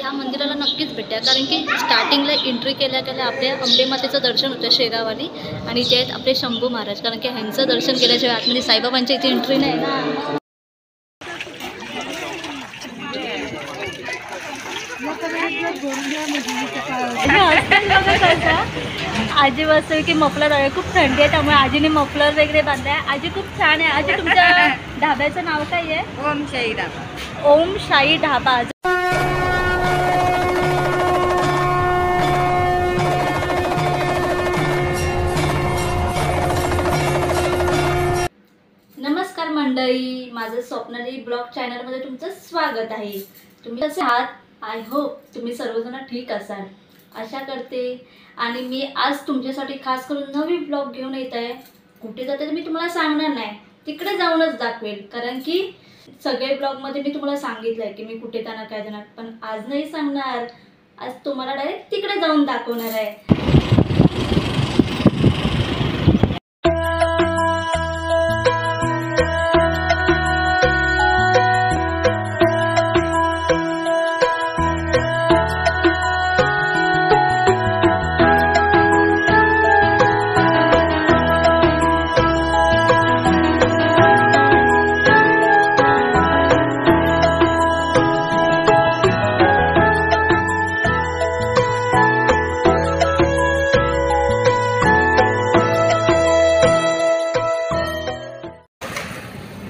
ह्या मंदिराला नक्कीच भेटा, कारण की स्टार्टिंगला एंट्री केल्या केल्या आपल्या अंबेमातेचं दर्शन होतं शेगावाली, आणि ते आहेत आपले शंभू महाराज, कारण की ह्यांचं दर्शन केल्याशिवाय आतमध्ये साईबाबांच्या इथे एंट्री नाही ना. आजी वाजता की मफलर आहे, खूप थंडी आहे त्यामुळे आजीने मफलर वगैरे बांधलाय. आजी खूप छान आहे. आजी तुमच्या ढाब्याचं नाव काय आहे? ओम शाही ढाबा. ओम शाही ढाबा. नमस्कार मंडळी, माझं स्वप्नाली ब्लॉग चॅनलमध्ये तुमचं स्वागत आहे. तुम्ही कसे आहात? आय होप तुम्ही सर्वजण ठीक असाल आशा करते. आणि मी आज तुमच्यासाठी खास करून नवी ब्लॉग घेऊन येत आहे. कुठे जाते तर मी तुम्हाला सांगणार नाही, तिकडे जाऊनच दाखवेल, कारण की सगळे ब्लॉगमध्ये मी तुम्हाला सांगितलं आहे की मी कुठे जाणार काय जाणार, पण आज नाही सांगणार. आज तुम्हाला डायरेक्ट तिकडे जाऊन दाखवणार आहे.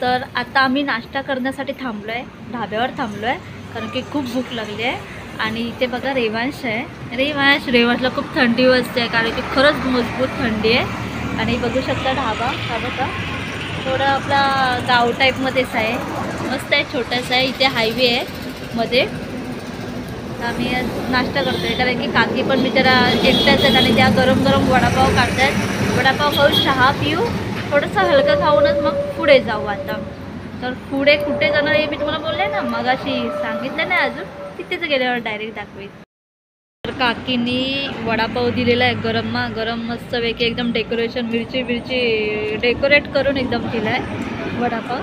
तर आता आम्ही नाश्ता करण्यासाठी थांबलो आहे, ढाब्यावर थांबलो आहे, कारण की खूप भूक लागली आहे. आणि इथे बघा रेवांश आहे. रेवांशला खूप थंडी वाजते आहे, कारण की खरंच मजबूत थंडी आहे. आणि बघू शकता ढाबा हा बघा, थोडं आपला गाव टाईपमध्येच आहे, मस्त आहे, छोटासा आहे. इथे हायवे आहे मध्ये. आम्ही नाश्ता करतो आहे, कारण की काकी पण बिचारा एकट्याच आहेत आणि त्या गरम गरम वडापाव काढतात. वडापाव खाऊ, चहा पिऊ, थोडंसं हलकं खाऊनच मग पुढे जाऊ. आता तर पुढे कुठे जाणार हे मी तुम्हाला बोलले ना, मगाशी सांगितलं नाही अजून, तिथेच गेल्यावर डायरेक्ट दाखवेल. तर काकींनी वडापाव दिलेला आहे गरम मस्तपैकी, एकदम डेकोरेशन, मिरची डेकोरेट करून एकदम केला आहे वडापाव.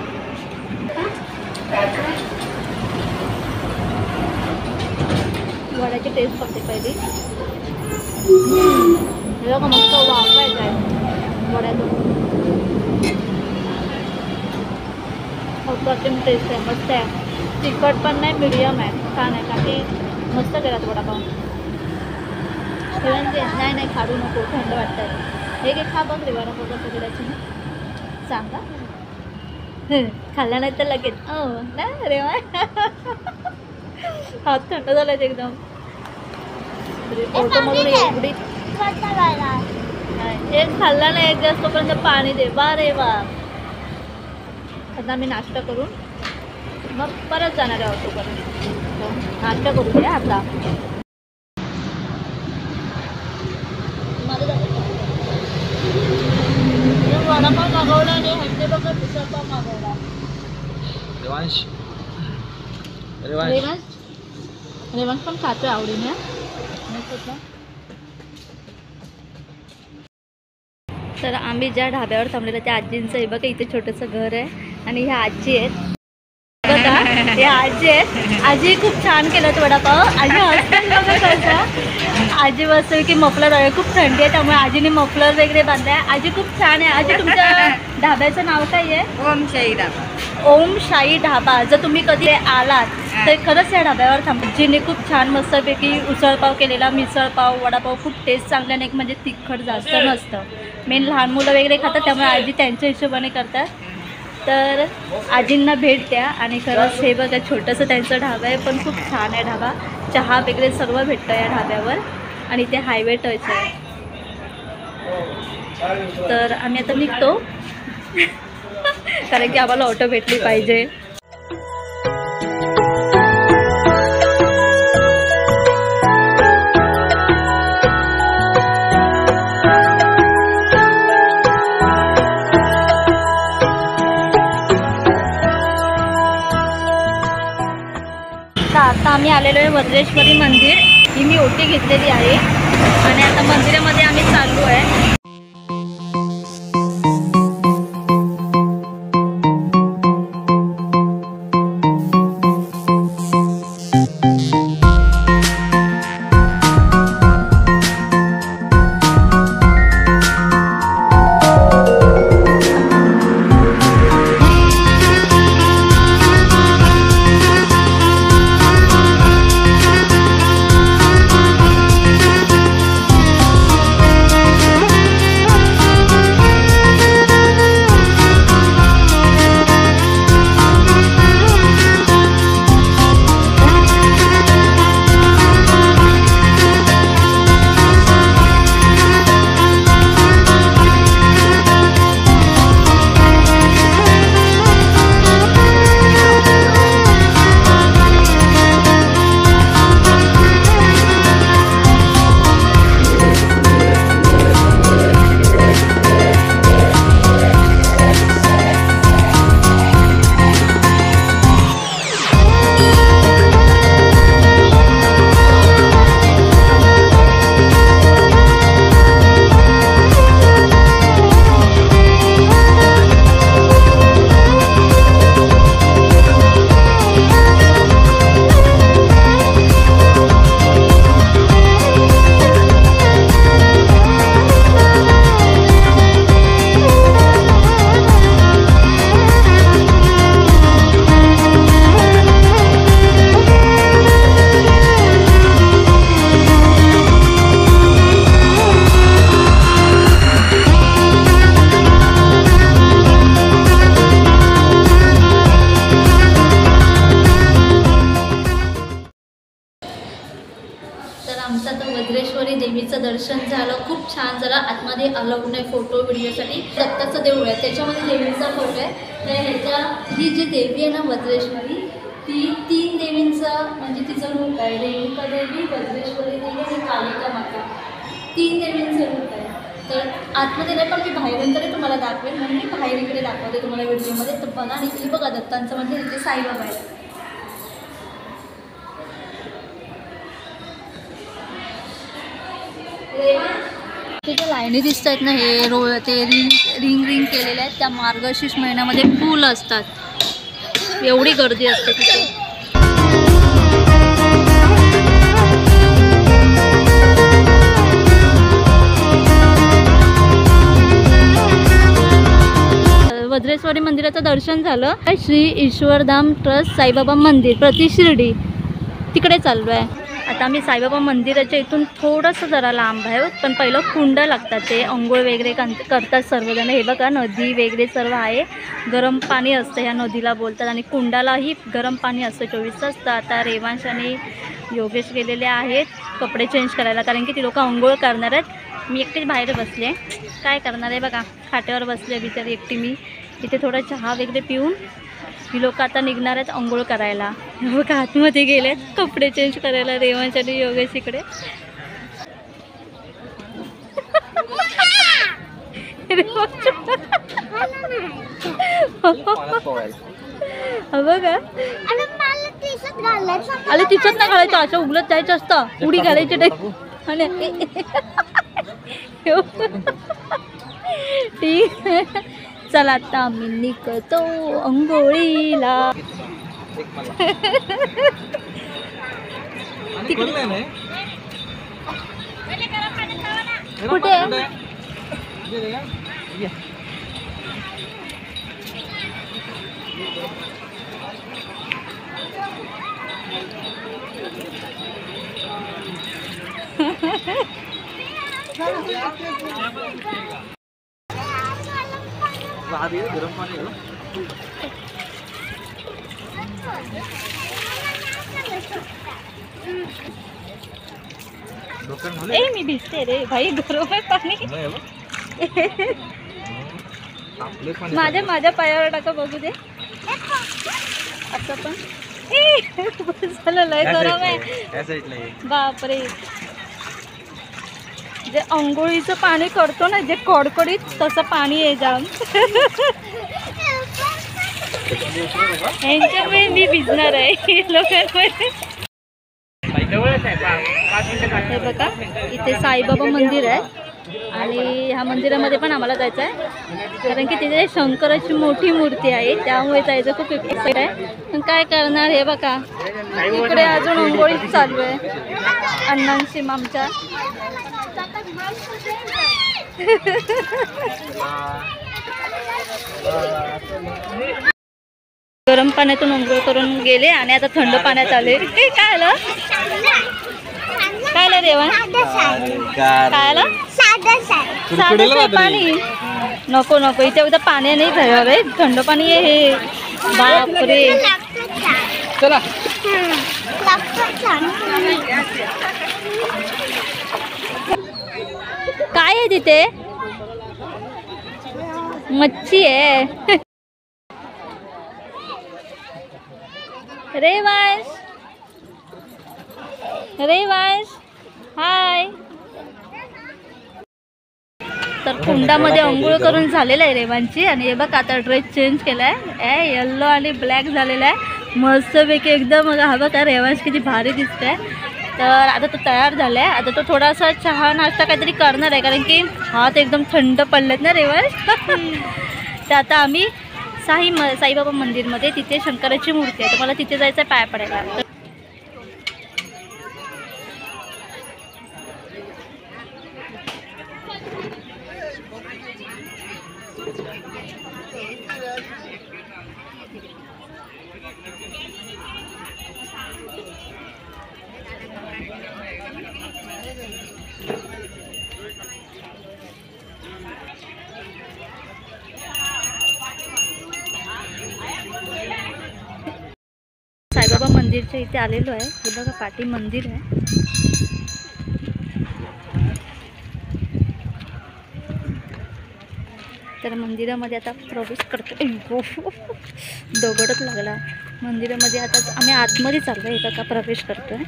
वड्याची टेस्ट बघते पहिली. मस्त वाफायचं आहे वड्यातून, अप्रतिम टेस्ट आहे, मस्त आहे. तिखट पण नाही, मीडियम आहे, छान आहे. काकी मस्त केलात वडापाव. नाही खाडू नको, थंड वाटतं. हे खा बघ रे वडापाव कसं करायची सांगा. खाल्ला नाही तर लगेच ना रे हात थंड झाला एकदम. फोटोमधून एवढी एक खाल्ला नाही, एक जास्त तोपर्यंत पाणी दे. वा रे वा. आता मी नाश्ता करून मग परत जाणार आहे ऑटोपर्यंत. नाश्ता करू दे आता. वडापाव मागवला आणि हंडे बघा मिसळपाव मागवला. रेवांश पण खातोय आवडीने. तर आम्ही ज्या ढाब्यावर थांबलेलं त्या आजींचं हे बघा, इथे छोटंसं घर आहे आणि ह्या आजी आहेत बघा, हे आजी आहेत. आजी खूप छान केलं वडापाव. आजी हसतात बघा कसं. आजी वाजता की मफलर आहे, खूप थंडी आहे त्यामुळे आजीने मफलर वगैरे बांधलाय. आजी खूप छान आहे. आजी तुमच्या ढाब्याचं नाव काय आहे? ओम शाही ढाबा. ओम शाही ढाबा. जर तुम्ही कधी आलात तर खरंच या ढाब्यावर थांबा. आजीने खूप छान मस्तपैकी उसळपाव केलेला, मिसळपाव, वडापाव खूप टेस्ट चांगल्याने, एक म्हणजे तिखट जास्त नसतं. मेन लहान मुलं वगैरे खातात त्यामुळे आजी त्यांच्या हिशोबाने करतात. तर आजींना भेट द्या. आणि खरंच हे बघा छोटंसं त्यांचं ढाबा आहे, पण खूप छान आहे ढाबा. चहा वगैरे सर्व भेटतं या ढाब्यावर आणि ते हायवे टच आहे. तर आम्ही आता निघतो कारण की आम्हाला ऑटो भेटली पाहिजे. आता आम्ही आलेलो आहे वज्रेश्वरी मंदिर. ही मी ओटी घेतलेली आहे आणि आता मंदिरामध्ये आम्ही चाललो आहे. आमचं आता वज्रेश्वरी देवीचं दर्शन झालं, खूप छान झालं. आतमध्ये अलाउड नाही फोटो व्हिडिओसाठी. दत्ताचं देऊळ आहे, त्याच्यामध्ये देवीचा फोटो आहे. तर ह्याच्या ही जी देवी आहे ना वज्रेश्वरी, ती 3 देवींचं म्हणजे तिचं रूप आहे. रेणुका देवी, वज्रेश्वरी देवी आणि कालिका माता, 3 देवींचं रूप आहे. तर आतमध्ये नाही, पण मी बाहेरून तरी तुम्हाला दाखवेन, म्हणून मी बाहेर इकडे दाखवते तुम्हाला व्हिडिओमध्ये. तर बघा, आणि इथे बघा दत्तांचं म्हणजे इथे साईबाबा आहे. तिथे लाईनी दिसत आहेत ना, हे ते रिंग केलेले आहेत. त्या मार्गशीर्ष महिन्यामध्ये फुल असतात, एवढी गर्दी असते तिथे. वज्रेश्वरी मंदिराचं दर्शन झालं. श्री ईश्वरधाम ट्रस्ट साईबाबा मंदिर प्रति शिर्डी तिकडे चाललो आहे. आता आम्ही साईबाबा मंदिराच्या इथून थोडंसं जरा लांब आहे, पण पहिलं कुंड लागतात. ते अंघोळ वगैरे करतात सर्वजण. हे बघा नदी वगैरे सर्व आहे, गरम पाणी असतं ह्या नदीला बोलतात, आणि कुंडालाही गरम पाणी असतं 24 तास. तर आता रेवांश आणि योगेश गेलेले आहेत कपडे चेंज करायला, कारण की ती लोक अंघोळ करणार आहेत. मी एकटीच बाहेर बसले, काय करणार आहे बघा, खाट्यावर बसले बिचारी एकटी मी. इथे थोडा चहा वगैरे पिऊन ही लोक आता निघणार आहेत अंघोळ करायला. बघा आतमध्ये गेलेत कपडे चेंज करायला रेवांश आणि योगेश इकडे. बघा अरे तिच्यात ना घालायचं, असं उगलत जायचं असतं, उडी घालायची टाईप. आणि ठीक, चला आता आम्ही निघतो अंघोळीला. कुठे गरम पाणी ए मी भिजते रे भाई, गरम आहे पाणी. माझ्या पायावर टाका बघू दे. असं पण झालं, लय गरम आहे बापरे. जे अंघोळीचं पाणी करतो ना, जे कडकडीत, तसं पाणी आहे जाम. ह्यांच्यामुळे मी भिजणार आहे लोकांमध्ये. हे बघा इथे साईबाबा मंदिर आहे, आणि ह्या मंदिरामध्ये पण आम्हाला जायचं आहे, कारण की तिथे शंकराची मोठी मूर्ती आहे, त्यामुळे जायचं खूप एक्साइट आहे. पण काय करणार, हे बघा इकडे अजून अंघोळीच चालू आहे अण्णांशी आमच्या. गरम पाण्यातून अंघोळ करून गेले आणि आता थंड पाण्यात आले. काय आलं काय आलं रेवा, काय आलं साधं पाणी. नको नको, इथे उद्या पाणी नाही झालं रे, थंड पाणी आहे हे. बापरे चला. काय आहे तिथे, मच्छी आहे. रेवांश रेवांश हाय. तर कुंडामध्ये अंघोळ करून झालेलं आहे रेवांची, आणि हे बघ आता ड्रेस चेंज केला आहे, येल्लो आणि ब्लॅक झालेला आहे मस्तपैकी एकदम. हा बघा रेवांश किती भारी दिसतंय. तर आता तो तयार झाला आहे, आता तो थोडासा चहा नाश्ता काहीतरी करणार आहे, कारण की हात एकदम थंड पडलेत ना रेवांश. तर आता आम्ही साईबाबा मंदिरमध्ये, तिथे शंकराची मूर्ती आहे, तर मला तिथे जायचं आहे पाया पडायला. साईबाबा मंदिरच्या इथे आलेलो आहे. हे बघा पाठी मंदिर आहे, तर मंदिरामध्ये आता प्रवेश करतो. दगडच लागला. मंदिरामध्ये आता आम्ही आतमध्ये चाललो आहे. का प्रवेश करतोय.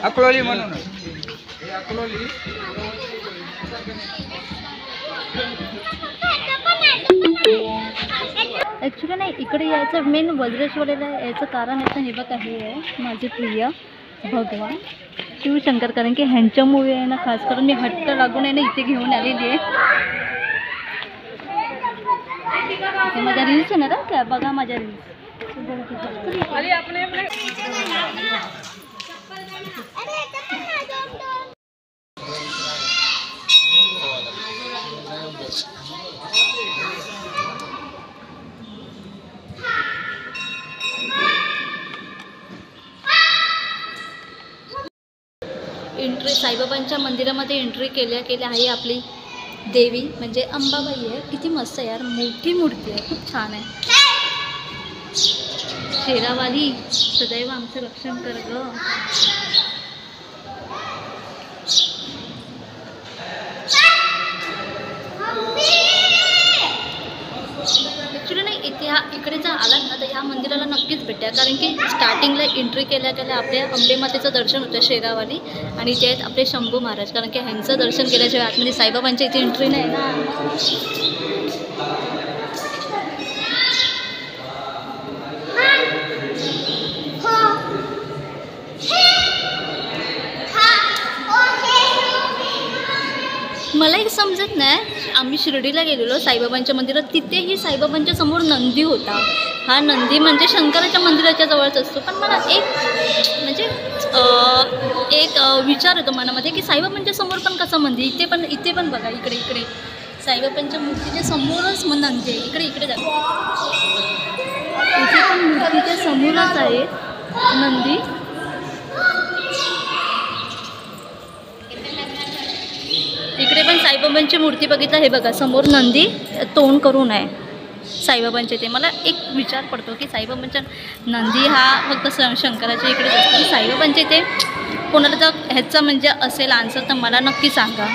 अकोली म्हणून अकोली ॲक्च्युली नाही इकडे यायचं मेन वज्रेश्वरीला यायचं कारण आहे. हे बघा हे आहे माझे प्रिय भगवान शिवशंकर. कारण की ह्यांच्यामुळे आहे ना खास करून मी हट्ट लागून आहे ना इथे घेऊन आलेली आहे. माझ्या रील्स आहे ना काय बघा माझ्या रील्स. एंट्री साईबाबांच्या मंदिरामध्ये एंट्री केल्या आहे आपली देवी म्हणजे अंबाबाई आहे. किती मस्त आहे यार. मोठी मूर्ती आहे. खूप छान आहे. शेरावाली सदैव आमचं रक्षण कर ग. ॲक्च्युली नाही इकडे जर आलात ना तर ह्या मंदिराला नक्कीच भेटा. कारण की स्टार्टिंगला एंट्री केल्या आपल्या अंबेमातेचं दर्शन होतं शेरावाली. आणि इथे आहेत आपले शंभू महाराज. कारण की ह्यांचं दर्शन केल्याशिवाय आतमध्ये साईबाबांच्या इथे एंट्री नाही ना. मला एक समजत नाही. आम्ही शिर्डीला गेलेलो साईबाबांच्या मंदिरात. तिथेही साईबाबांच्या समोर नंदी होता. हा नंदी म्हणजे शंकराच्या मंदिराच्या जवळच असतो. पण मला एक विचार येतो मनामध्ये की साईबाबांच्या समोर पण कसा मंदिर. इथे पण बघा इकडे साईबाबांच्या मूर्तीच्या समोरच नंदी आहे. इकडे जा. इथे पण मूर्तीच्या समोरच आहे नंदी. इकडे पण साईबाबांची मूर्ती बघितलं. हे बघा समोर नंदी तोंड करून आहे साईबाबांचे. ते मला एक विचार पडतो की साईबाबांच्या नंदी हा फक्त शंकराच्या इकडेच असतो. साईबाबांच्या इथे कोणाला जर ह्याचा म्हणजे असेल आन्सर तर मला नक्की सांगा.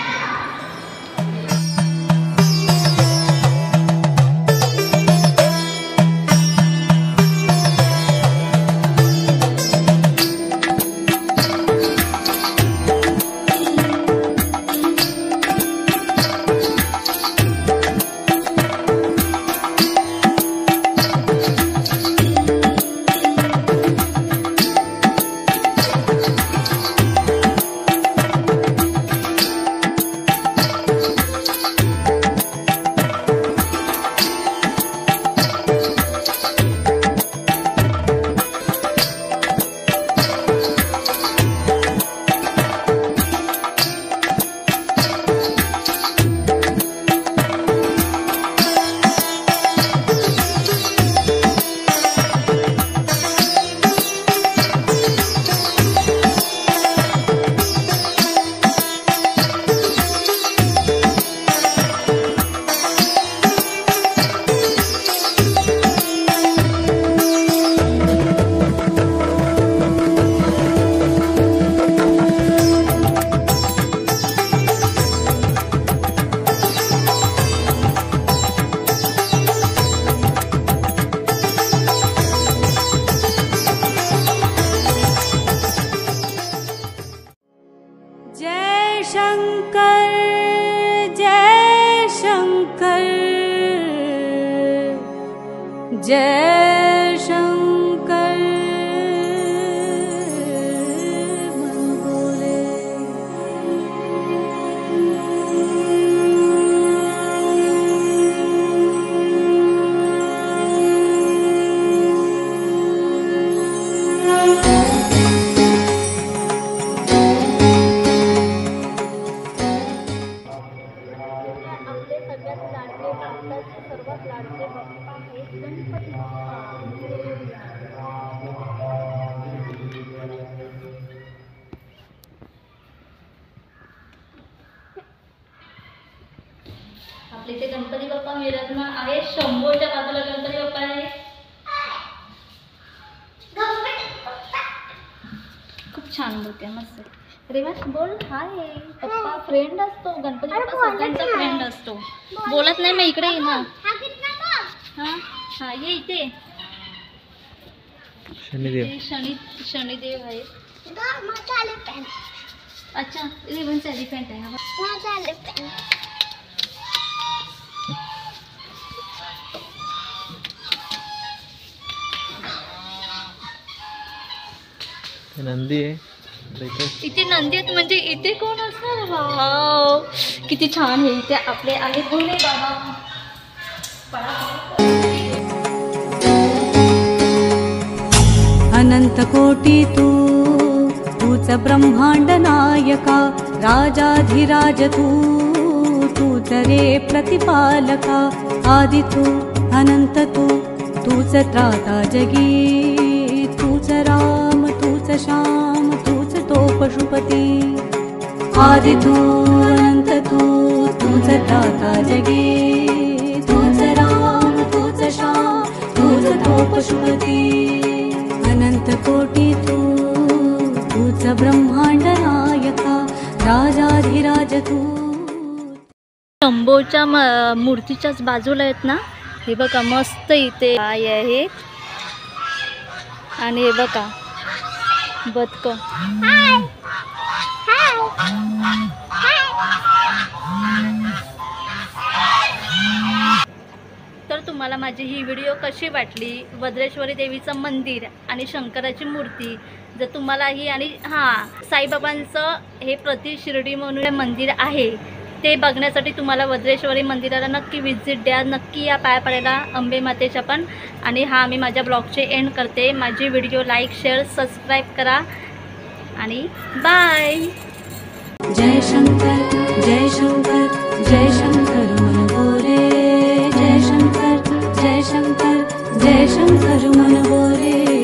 जय शंकर मन बोले। आपले सगळ्यात लाडके भारताचे सर्वात लाडके बाप्पा आहेत गणपती बाप्पा. पप्पा मिरजला आहे, शंभूच्या बाजूला गणपती बाप्पा आहे. खूप छान मूर्ती आहे, मस्त. रेवाज बोल हाय. पप्पा फ्रेंड असतो, गणपती बाप्पा सगळ्यांचा फ्रेंड असतो. बोलत नाही, मग इकडे ये ना. हां हां ये इथे. शनिदेव आहे. अच्छा रेवनचा एलिफंट आहे. नंदी आहे इथे नंदी आहेत, म्हणजे इथे कोण असणार. वाव किती छान आहे. इथे आपले आहे भोले बाबा. अनंत कोटी तूच ब्रह्मांड नायका, राजाधिराज तूच रे प्रतिपालका. आदि तू अनंत तूच त्राता जगी. तूच राम तूच श्याम तूच तो पशुपती. आदि तू अनंत तूच त्राता जगी. तूच राम तूच श्याम तूच तो पशुपती. अनंत कोटी तूच ब्रह्मांड नायका, राजाधिराज तू. शंभूच्या मूर्तीच्याच बाजूला आहेत ना. हे बघा मस्त इथे काय आहे. आणि हे बघा बदक. तर तुम्हाला माझी ही व्हिडिओ कशी वाटली, वज्रेश्वरी देवीचं मंदिर आणि शंकराची मूर्ती जर तुम्हालाही, आणि हां साईबाबांचं हे प्रति शिर्डी म्हणून मंदिर आहे ते बघण्यासाठी तुम्हाला वज्रेश्वरी मंदिराला नक्की व्हिजिट द्या. नक्की या पाया पडायला अंबे मातेच्या पण. आणि हां मी माझ्या ब्लॉगचे एंड करते. माझी व्हिडिओ लाईक शेअर सबस्क्राईब करा आणि बाय. जय शंकर जय शंकर जय शंकर मन बोले. जय शंकर जय शंकर जय शंकर मन बोले.